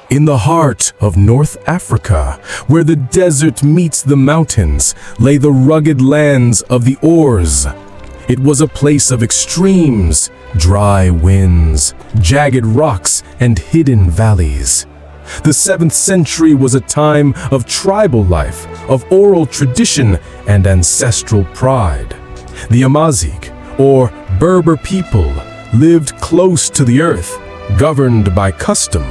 In the heart of North Africa, where the desert meets the mountains, lay the rugged lands of the Aurès. It was a place of extremes, dry winds, jagged rocks, and hidden valleys. The 7th century was a time of tribal life, of oral tradition, and ancestral pride. The Amazigh, or Berber people, lived close to the earth, governed by custom,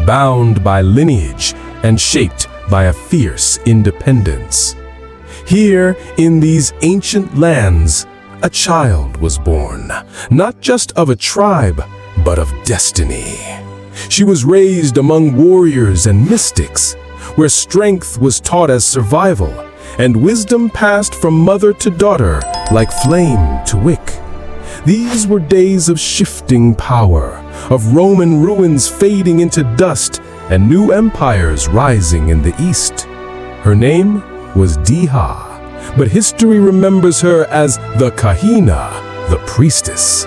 bound by lineage, and shaped by a fierce independence. Here, in these ancient lands, a child was born, not just of a tribe, but of destiny. She was raised among warriors and mystics, where strength was taught as survival, and wisdom passed from mother to daughter like flame to wick. These were days of shifting power, of Roman ruins fading into dust and new empires rising in the east. Her name was Dihya, but history remembers her as the Kahina, the priestess.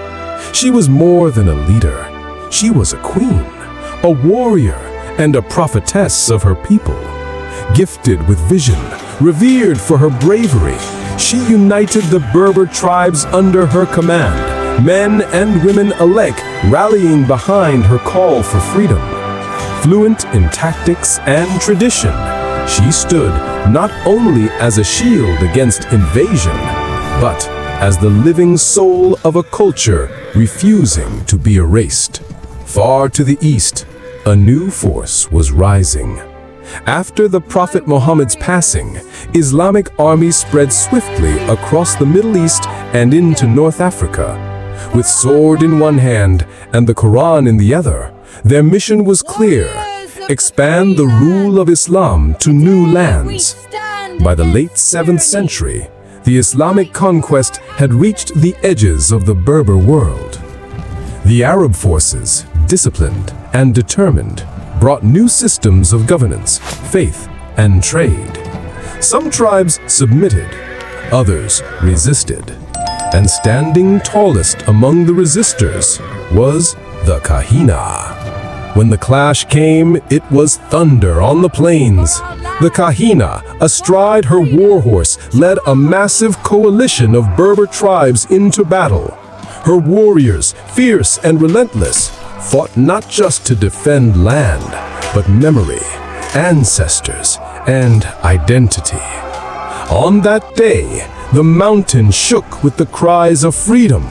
She was more than a leader. She was a queen, a warrior, and a prophetess of her people. Gifted with vision, revered for her bravery, she united the Berber tribes under her command, men and women alike rallying behind her call for freedom. Fluent in tactics and tradition, she stood not only as a shield against invasion, but as the living soul of a culture refusing to be erased. Far to the east, a new force was rising. After the Prophet Muhammad's passing, Islamic armies spread swiftly across the Middle East and into North Africa. With sword in one hand and the Quran in the other, their mission was clear: expand the rule of Islam to new lands. By the late 7th century, the Islamic conquest had reached the edges of the Berber world. The Arab forces, disciplined and determined, brought new systems of governance, faith, and trade. Some tribes submitted, others resisted, and standing tallest among the resistors was the Kahina. When the clash came, it was thunder on the plains. The Kahina, astride her warhorse, led a massive coalition of Berber tribes into battle. Her warriors, fierce and relentless, fought not just to defend land, but memory, ancestors, and identity. On that day, the mountain shook with the cries of freedom.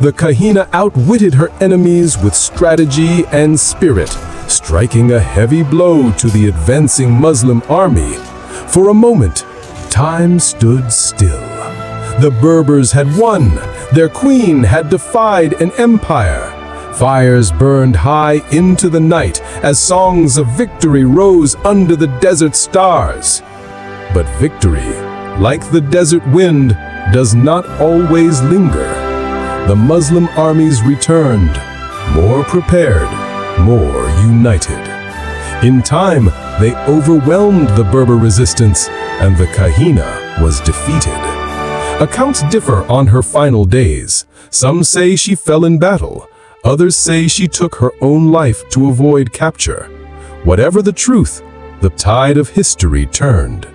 The Kahina outwitted her enemies with strategy and spirit, striking a heavy blow to the advancing Muslim army. For a moment, time stood still. The Berbers had won. Their queen had defied an empire. Fires burned high into the night as songs of victory rose under the desert stars. But victory, like the desert wind, does not always linger. The Muslim armies returned, more prepared, more united. In time, they overwhelmed the Berber resistance, and the Kahina was defeated. Accounts differ on her final days. Some say she fell in battle. Others say she took her own life to avoid capture. Whatever the truth, the tide of history turned.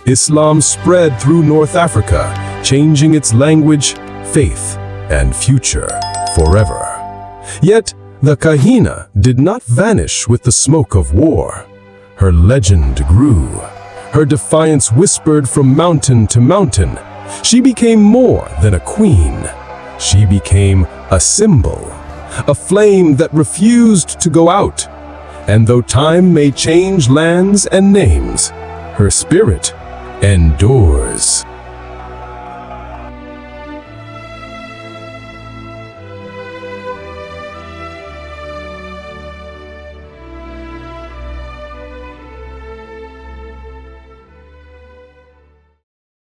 Islam spread through North Africa, changing its language, faith, and future forever. Yet, the Kahina did not vanish with the smoke of war. Her legend grew. Her defiance whispered from mountain to mountain. She became more than a queen. She became a symbol, a flame that refused to go out. And though time may change lands and names, her spirit endures.